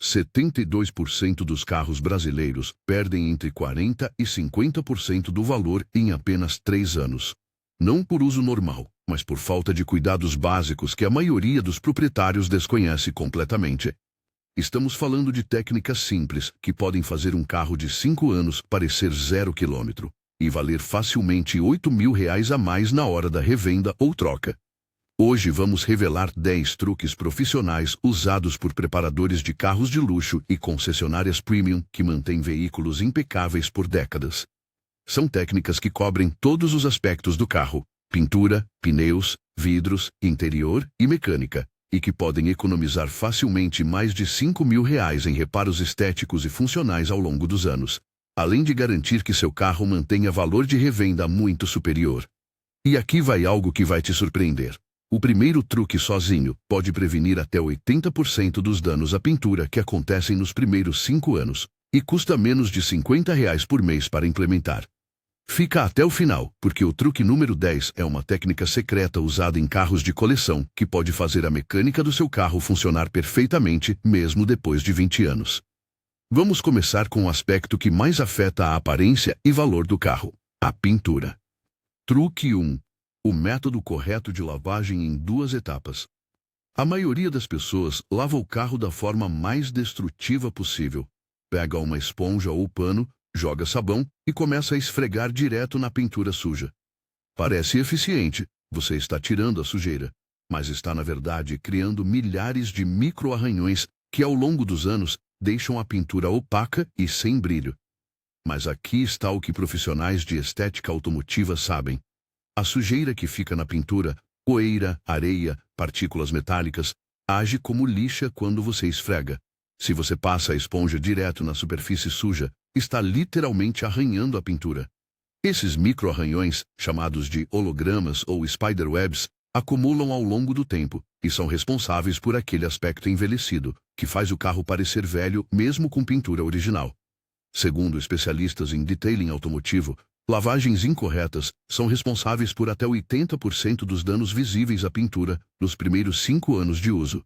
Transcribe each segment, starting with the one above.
72% dos carros brasileiros perdem entre 40% e 50% do valor em apenas 3 anos. Não por uso normal, mas por falta de cuidados básicos que a maioria dos proprietários desconhece completamente. Estamos falando de técnicas simples que podem fazer um carro de 5 anos parecer 0 km e valer facilmente R$ 8.000 a mais na hora da revenda ou troca. Hoje vamos revelar 10 truques profissionais usados por preparadores de carros de luxo e concessionárias premium que mantêm veículos impecáveis por décadas. São técnicas que cobrem todos os aspectos do carro: pintura, pneus, vidros, interior e mecânica, e que podem economizar facilmente mais de R$ 5.000 em reparos estéticos e funcionais ao longo dos anos, além de garantir que seu carro mantenha valor de revenda muito superior. E aqui vai algo que vai te surpreender. O primeiro truque sozinho pode prevenir até 80% dos danos à pintura que acontecem nos primeiros 5 anos, e custa menos de R$ 50 por mês para implementar. Fica até o final, porque o truque número 10 é uma técnica secreta usada em carros de coleção que pode fazer a mecânica do seu carro funcionar perfeitamente, mesmo depois de 20 anos. Vamos começar com o aspecto que mais afeta a aparência e valor do carro: a pintura. Truque 1. O método correto de lavagem em 2 etapas. A maioria das pessoas lava o carro da forma mais destrutiva possível. Pega uma esponja ou pano, joga sabão e começa a esfregar direto na pintura suja. Parece eficiente, você está tirando a sujeira, mas está na verdade criando milhares de micro-arranhões que ao longo dos anos deixam a pintura opaca e sem brilho. Mas aqui está o que profissionais de estética automotiva sabem. A sujeira que fica na pintura, poeira, areia, partículas metálicas, age como lixa quando você esfrega. Se você passa a esponja direto na superfície suja, está literalmente arranhando a pintura. Esses micro-arranhões, chamados de hologramas ou spiderwebs, acumulam ao longo do tempo e são responsáveis por aquele aspecto envelhecido, que faz o carro parecer velho mesmo com pintura original. Segundo especialistas em detailing automotivo, lavagens incorretas são responsáveis por até 80% dos danos visíveis à pintura nos primeiros 5 anos de uso.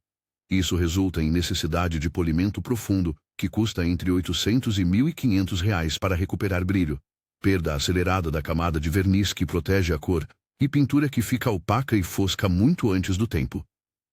Isso resulta em necessidade de polimento profundo, que custa entre R$ 800 e R$ 1.500 para recuperar brilho, perda acelerada da camada de verniz que protege a cor, e pintura que fica opaca e fosca muito antes do tempo.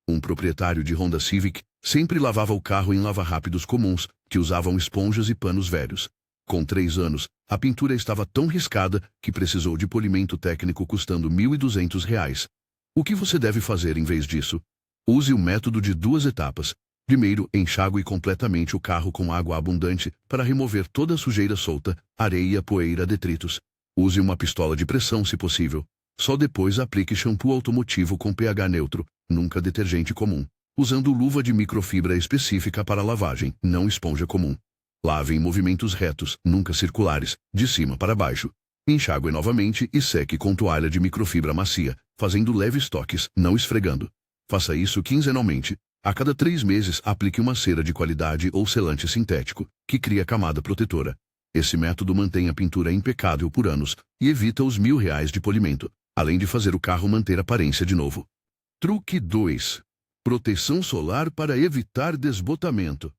Um proprietário de Honda Civic sempre lavava o carro em lava-rápidos comuns, que usavam esponjas e panos velhos. Com 3 anos, a pintura estava tão riscada que precisou de polimento técnico custando R$ 1.200. O que você deve fazer em vez disso? Use o método de 2 etapas. Primeiro, enxague completamente o carro com água abundante para remover toda a sujeira solta, areia, poeira, detritos. Use uma pistola de pressão se possível. Só depois aplique shampoo automotivo com pH neutro, nunca detergente comum, usando luva de microfibra específica para lavagem, não esponja comum. Lave em movimentos retos, nunca circulares, de cima para baixo. Enxague novamente e seque com toalha de microfibra macia, fazendo leves toques, não esfregando. Faça isso quinzenalmente. A cada 3 meses, aplique uma cera de qualidade ou selante sintético, que cria camada protetora. Esse método mantém a pintura impecável por anos e evita os R$ 1.000 de polimento, além de fazer o carro manter aparência de novo. Truque 2. Proteção solar para evitar desbotamento.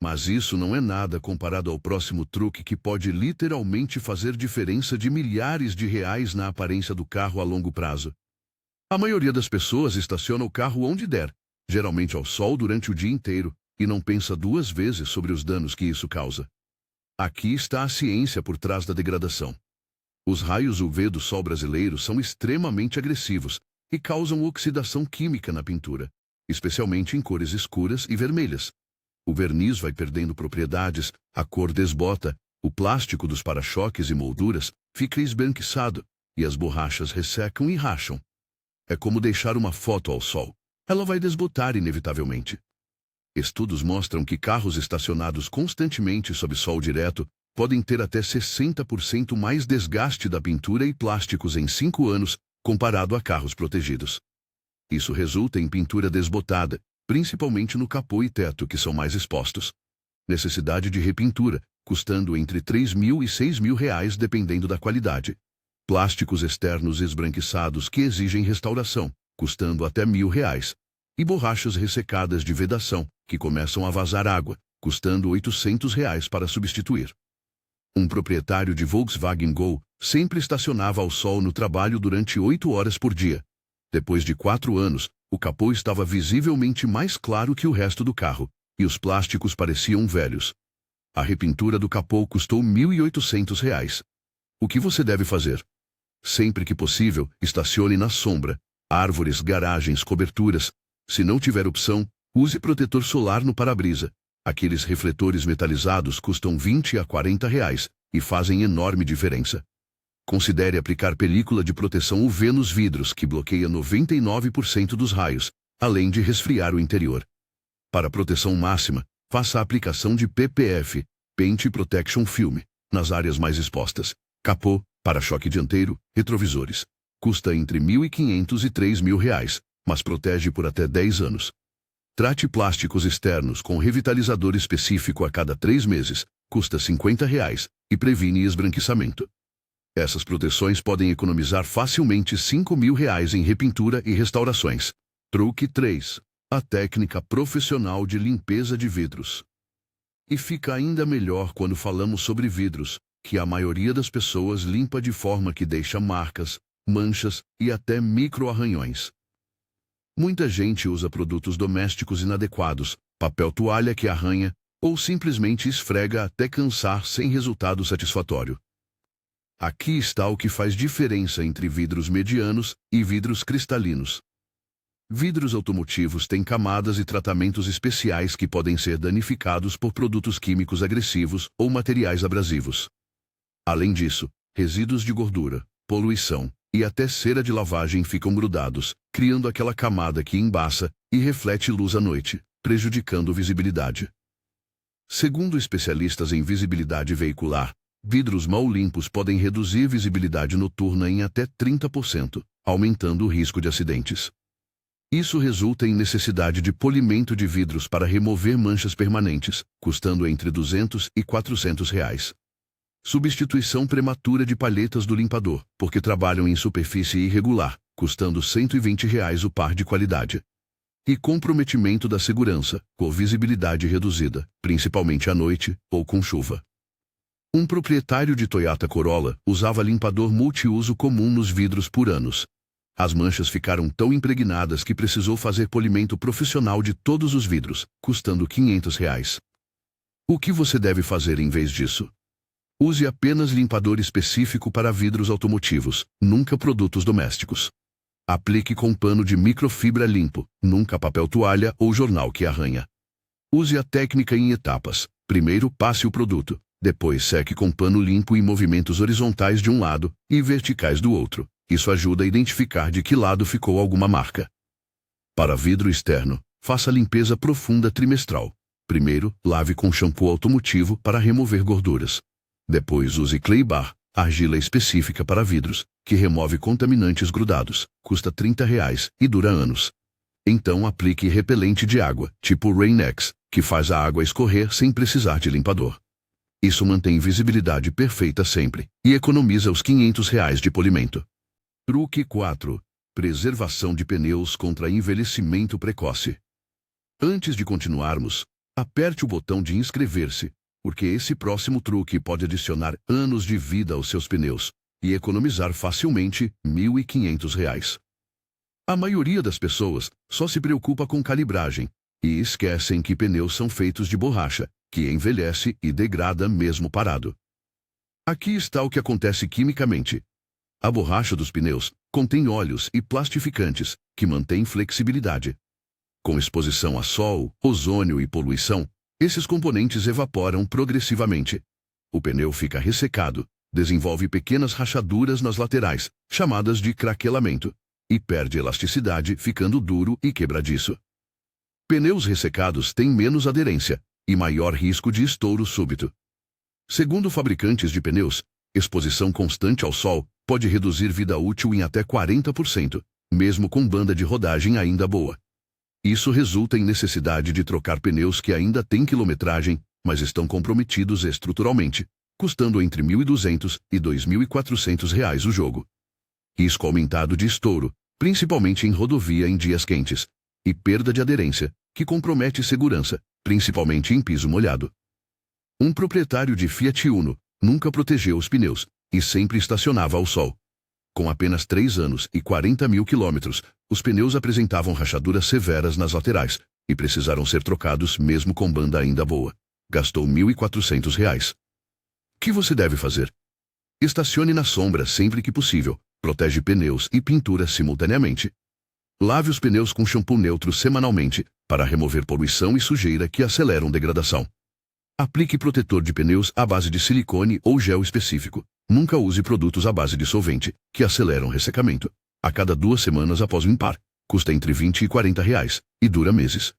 Mas isso não é nada comparado ao próximo truque que pode literalmente fazer diferença de milhares de reais na aparência do carro a longo prazo. A maioria das pessoas estaciona o carro onde der, geralmente ao sol durante o dia inteiro, e não pensa 2 vezes sobre os danos que isso causa. Aqui está a ciência por trás da degradação. Os raios UV do sol brasileiro são extremamente agressivos e causam oxidação química na pintura, especialmente em cores escuras e vermelhas. O verniz vai perdendo propriedades, a cor desbota, o plástico dos para-choques e molduras fica esbranquiçado, e as borrachas ressecam e racham. É como deixar uma foto ao sol. Ela vai desbotar inevitavelmente. Estudos mostram que carros estacionados constantemente sob sol direto podem ter até 60% mais desgaste da pintura e plásticos em 5 anos, comparado a carros protegidos. Isso resulta em pintura desbotada, principalmente no capô e teto, que são mais expostos. Necessidade de repintura, custando entre R$ 3.000 e R$ 6.000 dependendo da qualidade. Plásticos externos esbranquiçados que exigem restauração, custando até R$ 1.000. e borrachas ressecadas de vedação, que começam a vazar água, custando R$ 800 para substituir. Um proprietário de Volkswagen Gol sempre estacionava ao sol no trabalho durante 8 horas por dia. Depois de 4 anos, o capô estava visivelmente mais claro que o resto do carro, e os plásticos pareciam velhos. A repintura do capô custou R$ 1.800. O que você deve fazer? Sempre que possível, estacione na sombra, árvores, garagens, coberturas. Se não tiver opção, use protetor solar no para-brisa. Aqueles refletores metalizados custam R$ 20 a R$ 40 e fazem enorme diferença. Considere aplicar película de proteção UV nos vidros, que bloqueia 99% dos raios, além de resfriar o interior. Para proteção máxima, faça a aplicação de PPF, Paint Protection Film, nas áreas mais expostas. Capô, para-choque dianteiro, retrovisores. Custa entre R$ 1.500 e R$ 3.000, mas protege por até 10 anos. Trate plásticos externos com revitalizador específico a cada 3 meses, custa R$ 50 e previne esbranquiçamento. Essas proteções podem economizar facilmente R$ 5.000 em repintura e restaurações. Truque 3. A técnica profissional de limpeza de vidros. E fica ainda melhor quando falamos sobre vidros, que a maioria das pessoas limpa de forma que deixa marcas, manchas e até micro-arranhões. Muita gente usa produtos domésticos inadequados, papel toalha que arranha, ou simplesmente esfrega até cansar sem resultado satisfatório. Aqui está o que faz diferença entre vidros medianos e vidros cristalinos. Vidros automotivos têm camadas e tratamentos especiais que podem ser danificados por produtos químicos agressivos ou materiais abrasivos. Além disso, resíduos de gordura, poluição e até cera de lavagem ficam grudados, criando aquela camada que embaça e reflete luz à noite, prejudicando visibilidade. Segundo especialistas em visibilidade veicular, vidros mal limpos podem reduzir visibilidade noturna em até 30%, aumentando o risco de acidentes. Isso resulta em necessidade de polimento de vidros para remover manchas permanentes, custando entre R$ 200 e R$ 400. Substituição prematura de palhetas do limpador, porque trabalham em superfície irregular, custando R$ 120 o par de qualidade. E comprometimento da segurança, com visibilidade reduzida, principalmente à noite ou com chuva. Um proprietário de Toyota Corolla usava limpador multiuso comum nos vidros por anos. As manchas ficaram tão impregnadas que precisou fazer polimento profissional de todos os vidros, custando R$ 500. O que você deve fazer em vez disso? Use apenas limpador específico para vidros automotivos, nunca produtos domésticos. Aplique com pano de microfibra limpo, nunca papel toalha ou jornal que arranha. Use a técnica em etapas. Primeiro passe o produto, depois seque com pano limpo em movimentos horizontais de um lado e verticais do outro. Isso ajuda a identificar de que lado ficou alguma marca. Para vidro externo, faça limpeza profunda trimestral. Primeiro, lave com shampoo automotivo para remover gorduras. Depois use Clay Bar, argila específica para vidros, que remove contaminantes grudados, custa R$ 30 e dura anos. Então aplique repelente de água, tipo Rain-X, que faz a água escorrer sem precisar de limpador. Isso mantém visibilidade perfeita sempre e economiza os R$ 500 de polimento. Truque 4. Preservação de pneus contra envelhecimento precoce. Antes de continuarmos, aperte o botão de inscrever-se, porque esse próximo truque pode adicionar anos de vida aos seus pneus e economizar facilmente R$ 1.500. A maioria das pessoas só se preocupa com calibragem e esquecem que pneus são feitos de borracha, que envelhece e degrada mesmo parado. Aqui está o que acontece quimicamente. A borracha dos pneus contém óleos e plastificantes que mantêm flexibilidade. Com exposição a sol, ozônio e poluição, esses componentes evaporam progressivamente. O pneu fica ressecado, desenvolve pequenas rachaduras nas laterais, chamadas de craquelamento, e perde elasticidade, ficando duro e quebradiço. Pneus ressecados têm menos aderência e maior risco de estouro súbito. Segundo fabricantes de pneus, exposição constante ao sol pode reduzir vida útil em até 40%, mesmo com banda de rodagem ainda boa. Isso resulta em necessidade de trocar pneus que ainda têm quilometragem, mas estão comprometidos estruturalmente, custando entre R$ 1.200 e R$ 2.400 o jogo. Risco aumentado de estouro, principalmente em rodovia em dias quentes. e perda de aderência, que compromete segurança, principalmente em piso molhado. Um proprietário de Fiat Uno nunca protegeu os pneus e sempre estacionava ao sol. Com apenas 3 anos e 40 mil quilômetros, os pneus apresentavam rachaduras severas nas laterais e precisaram ser trocados mesmo com banda ainda boa. Gastou R$ 1.400. O que você deve fazer? Estacione na sombra sempre que possível. Protege pneus e pintura simultaneamente. Lave os pneus com shampoo neutro semanalmente para remover poluição e sujeira que aceleram degradação. Aplique protetor de pneus à base de silicone ou gel específico. Nunca use produtos à base de solvente, que aceleram ressecamento. A cada 2 semanas após limpar. Custa entre R$ 20 e R$ 40 e dura meses.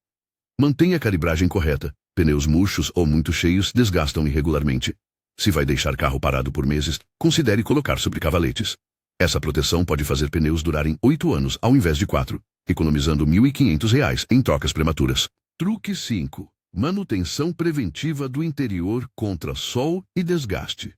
Mantenha a calibragem correta. Pneus murchos ou muito cheios desgastam irregularmente. Se vai deixar carro parado por meses, considere colocar sobrecavaletes. Essa proteção pode fazer pneus durarem 8 anos ao invés de 4, economizando R$ 1.500 em trocas prematuras. Truque 5. Manutenção preventiva do interior contra sol e desgaste.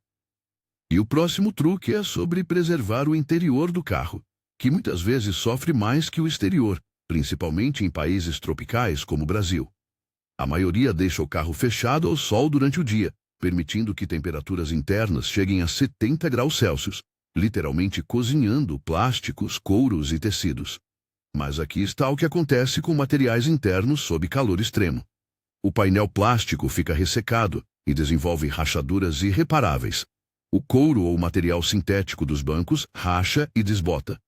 E o próximo truque é sobre preservar o interior do carro, que muitas vezes sofre mais que o exterior, principalmente em países tropicais como o Brasil. A maioria deixa o carro fechado ao sol durante o dia, permitindo que temperaturas internas cheguem a 70 graus Celsius, literalmente cozinhando plásticos, couros e tecidos. Mas aqui está o que acontece com materiais internos sob calor extremo. O painel plástico fica ressecado e desenvolve rachaduras irreparáveis. O couro ou material sintético dos bancos racha e desbota.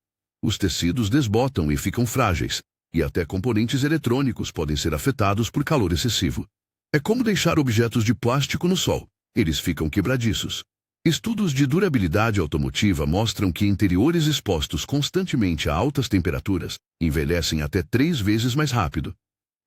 Os tecidos desbotam e ficam frágeis, e até componentes eletrônicos podem ser afetados por calor excessivo. É como deixar objetos de plástico no sol. Eles ficam quebradiços. Estudos de durabilidade automotiva mostram que interiores expostos constantemente a altas temperaturas envelhecem até 3 vezes mais rápido.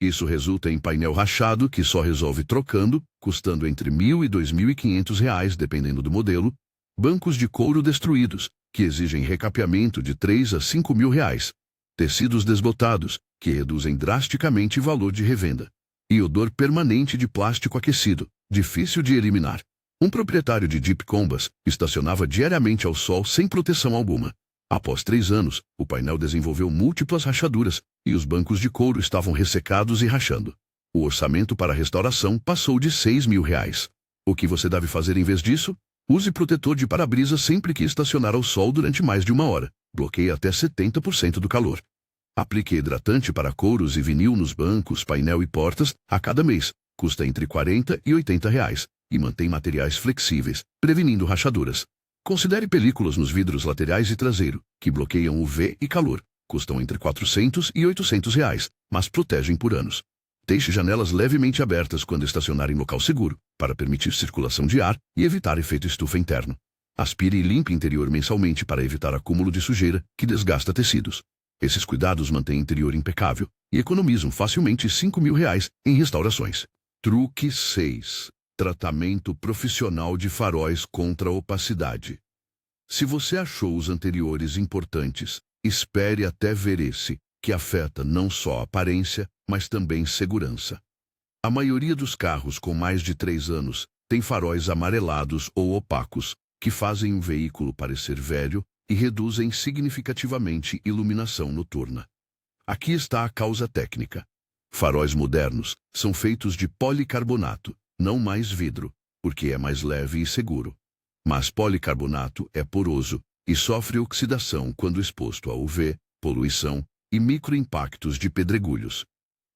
Isso resulta em painel rachado que só resolve trocando, custando entre R$ 1.000 e R$ 2.500 dependendo do modelo, bancos de couro destruídos, que exigem recapeamento de R$ 3 a R$ 5.000, tecidos desbotados, que reduzem drasticamente o valor de revenda, e odor permanente de plástico aquecido, difícil de eliminar. Um proprietário de Jeep Compass estacionava diariamente ao sol sem proteção alguma. Após 3 anos, o painel desenvolveu múltiplas rachaduras e os bancos de couro estavam ressecados e rachando. O orçamento para a restauração passou de R$ 6.000. O que você deve fazer em vez disso? Use protetor de para-brisa sempre que estacionar ao sol durante mais de 1 hora. Bloqueie até 70% do calor. Aplique hidratante para couros e vinil nos bancos, painel e portas a cada mês. Custa entre R$ 40 e R$ 80 e mantém materiais flexíveis, prevenindo rachaduras. Considere películas nos vidros laterais e traseiro, que bloqueiam UV e calor. Custam entre R$ 400 e R$ 800, mas protegem por anos. Deixe janelas levemente abertas quando estacionar em local seguro, para permitir circulação de ar e evitar efeito estufa interno. Aspire e limpe o interior mensalmente para evitar acúmulo de sujeira, que desgasta tecidos. Esses cuidados mantêm o interior impecável e economizam facilmente R$ 5.000 em restaurações. Truque 6. Tratamento profissional de faróis contra opacidade. Se você achou os anteriores importantes, espere até ver esse, que afeta não só a aparência, mas também segurança. A maioria dos carros com mais de 3 anos tem faróis amarelados ou opacos, que fazem o veículo parecer velho e reduzem significativamente a iluminação noturna. Aqui está a causa técnica. Faróis modernos são feitos de policarbonato, não mais vidro, porque é mais leve e seguro. Mas policarbonato é poroso e sofre oxidação quando exposto a UV, poluição e microimpactos de pedregulhos.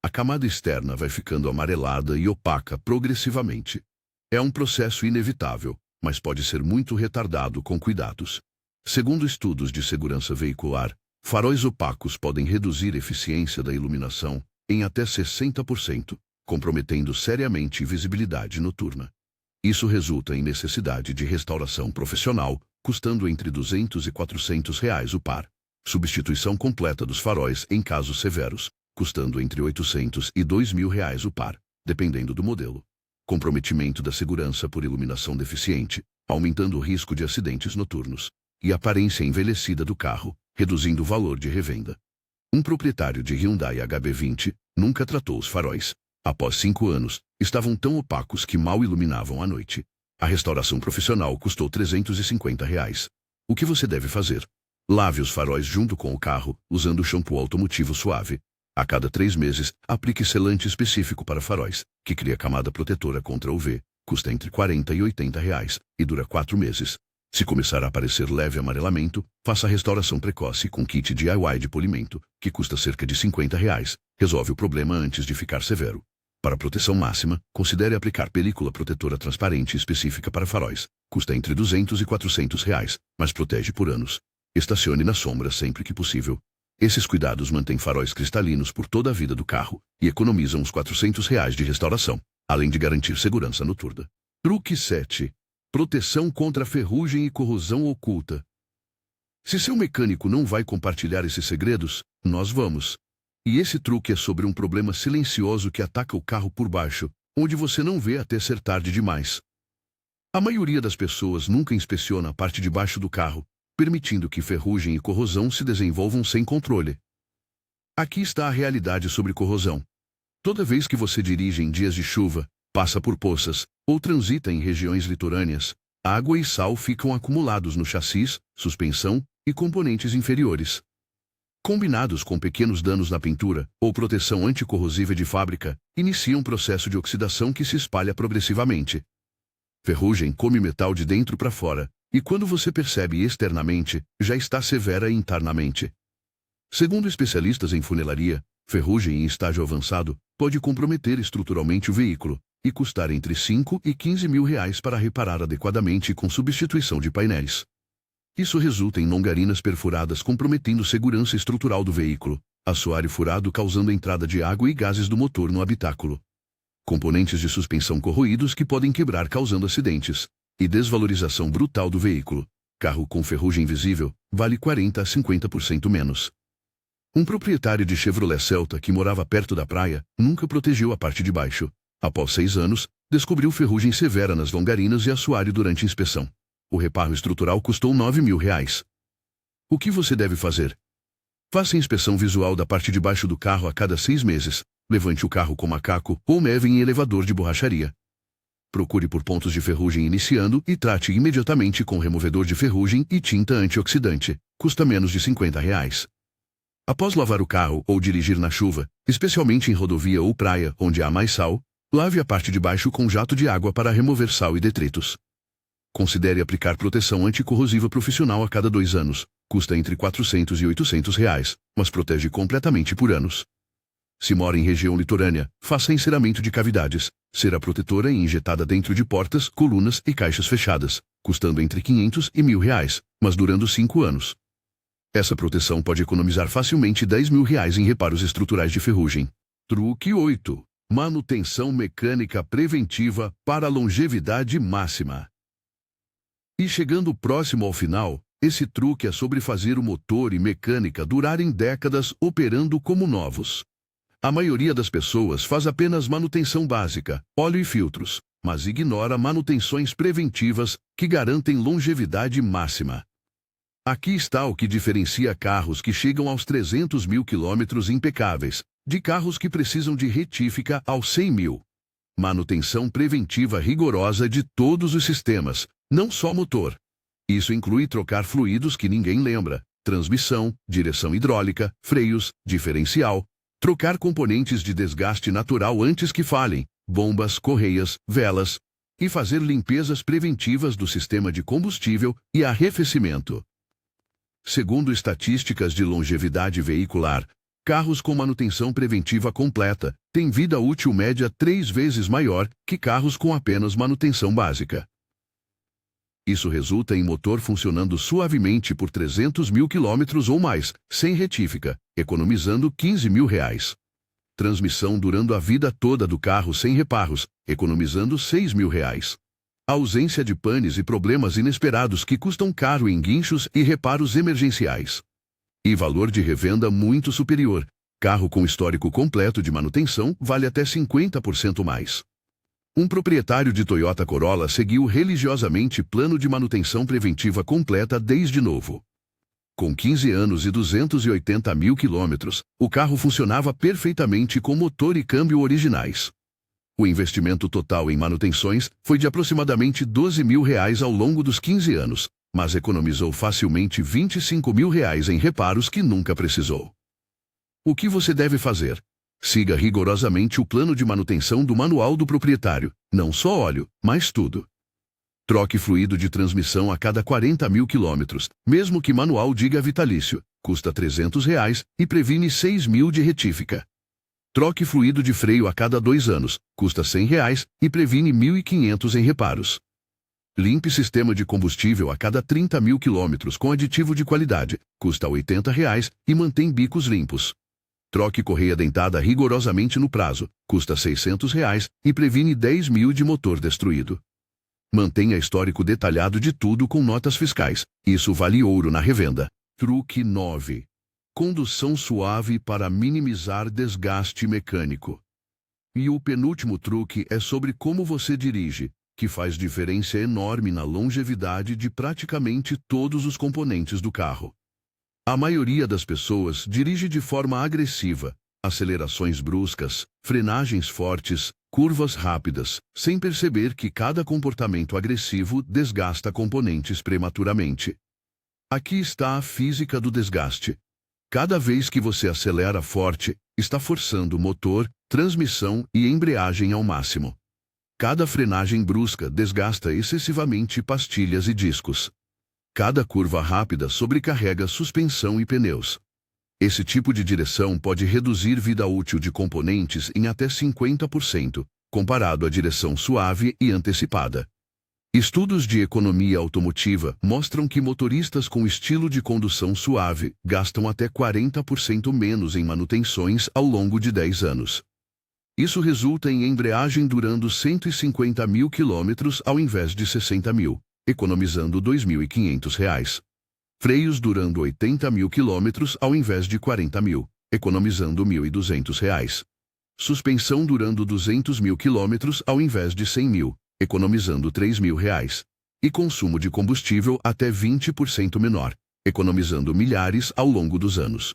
A camada externa vai ficando amarelada e opaca progressivamente. É um processo inevitável, mas pode ser muito retardado com cuidados. Segundo estudos de segurança veicular, faróis opacos podem reduzir a eficiência da iluminação em até 60%, comprometendo seriamente a visibilidade noturna. Isso resulta em necessidade de restauração profissional, custando entre R$ 200 e R$ 400 o par. Substituição completa dos faróis em casos severos, custando entre R$ 800 e R$ 2.000 o par, dependendo do modelo. Comprometimento da segurança por iluminação deficiente, aumentando o risco de acidentes noturnos. E aparência envelhecida do carro, reduzindo o valor de revenda. Um proprietário de Hyundai HB20 nunca tratou os faróis. Após 5 anos, estavam tão opacos que mal iluminavam à noite. A restauração profissional custou R$ 350. O que você deve fazer? Lave os faróis junto com o carro, usando shampoo automotivo suave. A cada 3 meses, aplique selante específico para faróis, que cria camada protetora contra UV, custa entre R$40 e R$80 e dura 4 meses. Se começar a aparecer leve amarelamento, faça a restauração precoce com kit DIY de polimento, que custa cerca de R$50. Resolve o problema antes de ficar severo. Para proteção máxima, considere aplicar película protetora transparente específica para faróis. Custa entre R$200 e R$400, mas protege por anos. Estacione na sombra sempre que possível. Esses cuidados mantêm faróis cristalinos por toda a vida do carro e economizam uns R$400 de restauração, além de garantir segurança noturna. Truque 7. Proteção contra ferrugem e corrosão oculta. Se seu mecânico não vai compartilhar esses segredos, nós vamos. E esse truque é sobre um problema silencioso que ataca o carro por baixo, onde você não vê até ser tarde demais. A maioria das pessoas nunca inspeciona a parte de baixo do carro, permitindo que ferrugem e corrosão se desenvolvam sem controle. Aqui está a realidade sobre corrosão. Toda vez que você dirige em dias de chuva, passa por poças, ou transita em regiões litorâneas, água e sal ficam acumulados no chassis, suspensão e componentes inferiores. Combinados com pequenos danos na pintura ou proteção anticorrosiva de fábrica, inicia um processo de oxidação que se espalha progressivamente. Ferrugem come metal de dentro para fora, e quando você percebe externamente, já está severa internamente. Segundo especialistas em funilaria, ferrugem em estágio avançado pode comprometer estruturalmente o veículo e custar entre R$5 e R$15.000 para reparar adequadamente com substituição de painéis. Isso resulta em longarinas perfuradas comprometendo segurança estrutural do veículo, assoalho furado causando entrada de água e gases do motor no habitáculo. Componentes de suspensão corroídos que podem quebrar causando acidentes. E desvalorização brutal do veículo. Carro com ferrugem visível vale 40 a 50% menos. Um proprietário de Chevrolet Celta que morava perto da praia nunca protegeu a parte de baixo. Após 6 anos, descobriu ferrugem severa nas longarinas e assoalho durante a inspeção. O reparo estrutural custou R$9.000. O que você deve fazer? Faça inspeção visual da parte de baixo do carro a cada 6 meses. Levante o carro com macaco ou neve em elevador de borracharia. Procure por pontos de ferrugem iniciando e trate imediatamente com removedor de ferrugem e tinta antioxidante. Custa menos de R$50. Após lavar o carro ou dirigir na chuva, especialmente em rodovia ou praia onde há mais sal, lave a parte de baixo com jato de água para remover sal e detritos. Considere aplicar proteção anticorrosiva profissional a cada 2 anos. Custa entre R$400 e R$800, mas protege completamente por anos. Se mora em região litorânea, faça enceramento de cavidades, cera protetora e injetada dentro de portas, colunas e caixas fechadas, custando entre R$500 e R$1.000, mas durando 5 anos. Essa proteção pode economizar facilmente R$10.000 em reparos estruturais de ferrugem. Truque 8. Manutenção mecânica preventiva para longevidade máxima. E chegando próximo ao final, esse truque é sobre fazer o motor e mecânica durarem décadas operando como novos. A maioria das pessoas faz apenas manutenção básica, óleo e filtros, mas ignora manutenções preventivas que garantem longevidade máxima. Aqui está o que diferencia carros que chegam aos 300.000 quilômetros impecáveis, de carros que precisam de retífica aos 100.000. Manutenção preventiva rigorosa de todos os sistemas, não só motor. Isso inclui trocar fluidos que ninguém lembra, transmissão, direção hidráulica, freios, diferencial, trocar componentes de desgaste natural antes que falhem, bombas, correias, velas, e fazer limpezas preventivas do sistema de combustível e arrefecimento. Segundo estatísticas de longevidade veicular, carros com manutenção preventiva completa têm vida útil média 3 vezes maior que carros com apenas manutenção básica. Isso resulta em motor funcionando suavemente por 300.000 quilômetros ou mais, sem retífica, economizando R$15.000. Transmissão durando a vida toda do carro sem reparos, economizando R$6.000. Ausência de panes e problemas inesperados que custam caro em guinchos e reparos emergenciais. E valor de revenda muito superior. Carro com histórico completo de manutenção vale até 50% mais. Um proprietário de Toyota Corolla seguiu religiosamente plano de manutenção preventiva completa desde novo. Com 15 anos e 280.000 quilômetros, o carro funcionava perfeitamente com motor e câmbio originais. O investimento total em manutenções foi de aproximadamente R$12.000 ao longo dos 15 anos, mas economizou facilmente R$25.000 em reparos que nunca precisou. O que você deve fazer? Siga rigorosamente o plano de manutenção do manual do proprietário, não só óleo, mas tudo. Troque fluido de transmissão a cada 40.000 quilômetros, mesmo que manual diga vitalício, custa R$ 300 e previne 6.000 de retífica. Troque fluido de freio a cada 2 anos, custa R$ 100 e previne 1.500 em reparos. Limpe sistema de combustível a cada 30.000 quilômetros com aditivo de qualidade, custa R$ 80 e mantém bicos limpos. Troque correia dentada rigorosamente no prazo, custa R$ 600 e previne 10.000 de motor destruído. Mantenha histórico detalhado de tudo com notas fiscais, isso vale ouro na revenda. Truque 9. Condução suave para minimizar desgaste mecânico. E o penúltimo truque é sobre como você dirige, que faz diferença enorme na longevidade de praticamente todos os componentes do carro. A maioria das pessoas dirige de forma agressiva, acelerações bruscas, frenagens fortes, curvas rápidas, sem perceber que cada comportamento agressivo desgasta componentes prematuramente. Aqui está a física do desgaste. Cada vez que você acelera forte, está forçando motor, transmissão e embreagem ao máximo. Cada frenagem brusca desgasta excessivamente pastilhas e discos. Cada curva rápida sobrecarrega suspensão e pneus. Esse tipo de direção pode reduzir vida útil de componentes em até 50%, comparado à direção suave e antecipada. Estudos de economia automotiva mostram que motoristas com estilo de condução suave gastam até 40% menos em manutenções ao longo de 10 anos. Isso resulta em embreagem durando 150.000 quilômetros ao invés de 60.000, economizando R$ 2.500. Freios durando 80.000 quilômetros ao invés de 40.000, economizando R$ 1.200. Suspensão durando 200.000 quilômetros ao invés de 100.000, economizando R$ 3.000. E consumo de combustível até 20% menor, economizando milhares ao longo dos anos.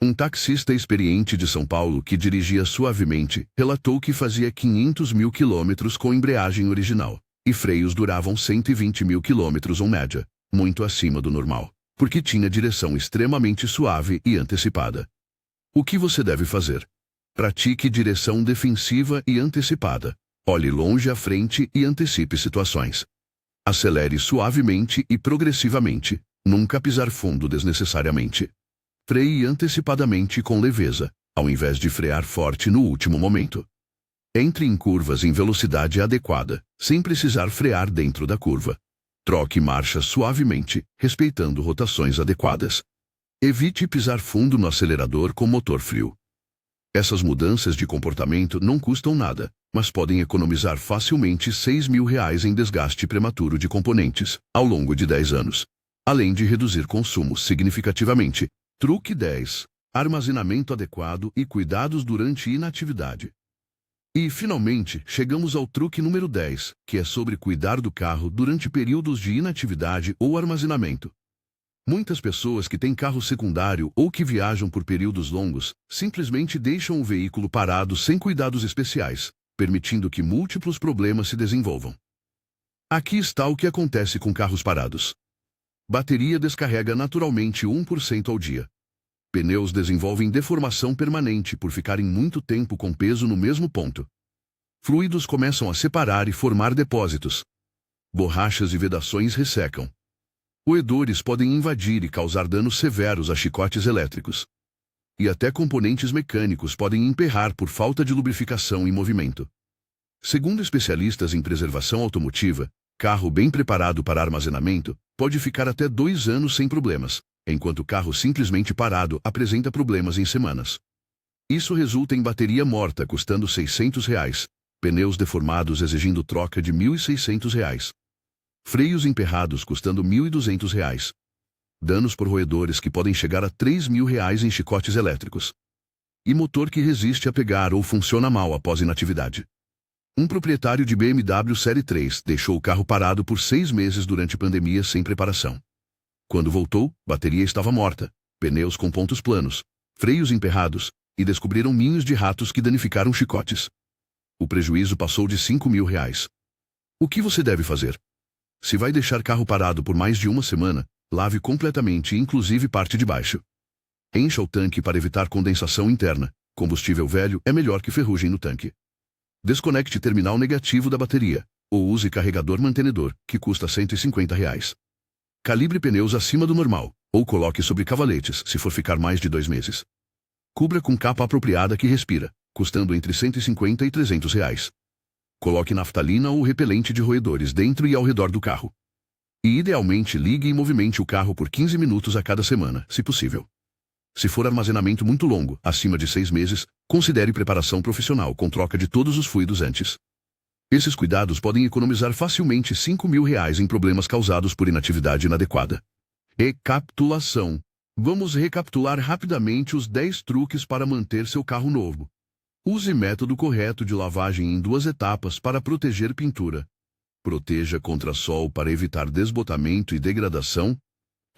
Um taxista experiente de São Paulo que dirigia suavemente relatou que fazia 500.000 quilômetros com embreagem original, e freios duravam 120.000 quilômetros ou média, muito acima do normal, porque tinha direção extremamente suave e antecipada. O que você deve fazer? Pratique direção defensiva e antecipada. Olhe longe à frente e antecipe situações. Acelere suavemente e progressivamente, nunca pisar fundo desnecessariamente. Freie antecipadamente com leveza, ao invés de frear forte no último momento. Entre em curvas em velocidade adequada, sem precisar frear dentro da curva. Troque marcha suavemente, respeitando rotações adequadas. Evite pisar fundo no acelerador com motor frio. Essas mudanças de comportamento não custam nada, mas podem economizar facilmente R$ 6.000 em desgaste prematuro de componentes, ao longo de 10 anos. Além de reduzir consumo significativamente. Truque 10. Armazenamento adequado e cuidados durante inatividade. E, finalmente, chegamos ao truque número 10, que é sobre cuidar do carro durante períodos de inatividade ou armazenamento. Muitas pessoas que têm carro secundário ou que viajam por períodos longos, simplesmente deixam o veículo parado sem cuidados especiais, permitindo que múltiplos problemas se desenvolvam. Aqui está o que acontece com carros parados. Bateria descarrega naturalmente 1% ao dia. Pneus desenvolvem deformação permanente por ficarem muito tempo com peso no mesmo ponto. Fluidos começam a separar e formar depósitos. Borrachas e vedações ressecam. Roedores podem invadir e causar danos severos a chicotes elétricos. E até componentes mecânicos podem emperrar por falta de lubrificação e movimento. Segundo especialistas em preservação automotiva, carro bem preparado para armazenamento pode ficar até 2 anos sem problemas, enquanto carro simplesmente parado apresenta problemas em semanas. Isso resulta em bateria morta custando R$ 600, pneus deformados exigindo troca de R$ 1.600, freios emperrados custando R$ 1.200, danos por roedores que podem chegar a R$ 3.000 em chicotes elétricos, e motor que resiste a pegar ou funciona mal após inatividade. Um proprietário de BMW Série 3 deixou o carro parado por 6 meses durante a pandemia sem preparação. Quando voltou, bateria estava morta, pneus com pontos planos, freios emperrados, e descobriram ninhos de ratos que danificaram chicotes. O prejuízo passou de R$ 5.000. O que você deve fazer? Se vai deixar carro parado por mais de uma semana, lave completamente, inclusive parte de baixo. Encha o tanque para evitar condensação interna. Combustível velho é melhor que ferrugem no tanque. Desconecte terminal negativo da bateria, ou use carregador mantenedor, que custa R$ 150. Calibre pneus acima do normal, ou coloque sobre cavaletes, se for ficar mais de 2 meses. Cubra com capa apropriada que respira, custando entre R$ 150 e R$ 300. Coloque naftalina ou repelente de roedores dentro e ao redor do carro. E idealmente ligue e movimente o carro por 15 minutos a cada semana, se possível. Se for armazenamento muito longo, acima de 6 meses, considere preparação profissional com troca de todos os fluidos antes. Esses cuidados podem economizar facilmente R$ 5.000 em problemas causados por inatividade inadequada. Recapitulação. Vamos recapitular rapidamente os 10 truques para manter seu carro novo. Use método correto de lavagem em 2 etapas para proteger pintura. Proteja contra sol para evitar desbotamento e degradação.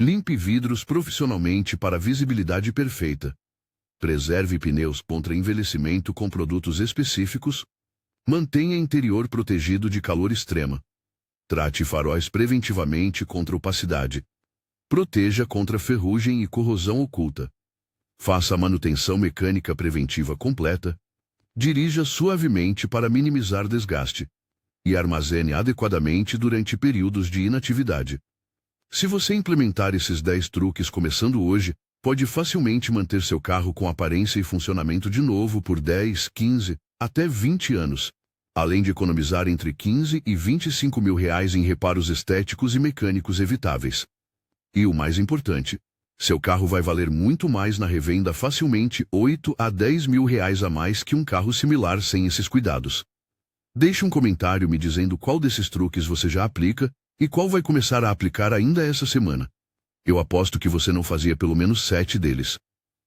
Limpe vidros profissionalmente para visibilidade perfeita. Preserve pneus contra envelhecimento com produtos específicos. Mantenha interior protegido de calor extrema. Trate faróis preventivamente contra opacidade. Proteja contra ferrugem e corrosão oculta. Faça a manutenção mecânica preventiva completa. Dirija suavemente para minimizar desgaste. E armazene adequadamente durante períodos de inatividade. Se você implementar esses 10 truques começando hoje, pode facilmente manter seu carro com aparência e funcionamento de novo por 10, 15, até 20 anos, além de economizar entre 15 e 25 mil reais em reparos estéticos e mecânicos evitáveis. E o mais importante, seu carro vai valer muito mais na revenda, facilmente 8 a 10 mil reais a mais que um carro similar sem esses cuidados. Deixe um comentário me dizendo qual desses truques você já aplica e qual vai começar a aplicar ainda essa semana. Eu aposto que você não fazia pelo menos 7 deles.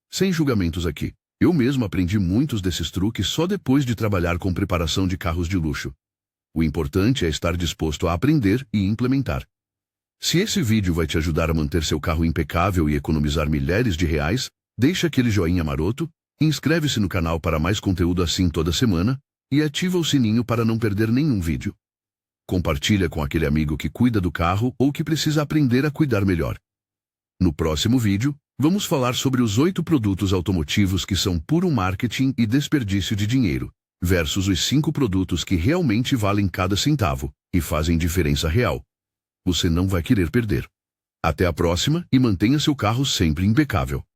Sem julgamentos aqui. Eu mesmo aprendi muitos desses truques só depois de trabalhar com preparação de carros de luxo. O importante é estar disposto a aprender e implementar. Se esse vídeo vai te ajudar a manter seu carro impecável e economizar milhares de reais, deixa aquele joinha maroto, inscreve-se no canal para mais conteúdo assim toda semana e ativa o sininho para não perder nenhum vídeo. Compartilha com aquele amigo que cuida do carro ou que precisa aprender a cuidar melhor. No próximo vídeo, vamos falar sobre os 8 produtos automotivos que são puro marketing e desperdício de dinheiro, versus os 5 produtos que realmente valem cada centavo e fazem diferença real. Você não vai querer perder. Até a próxima e mantenha seu carro sempre impecável.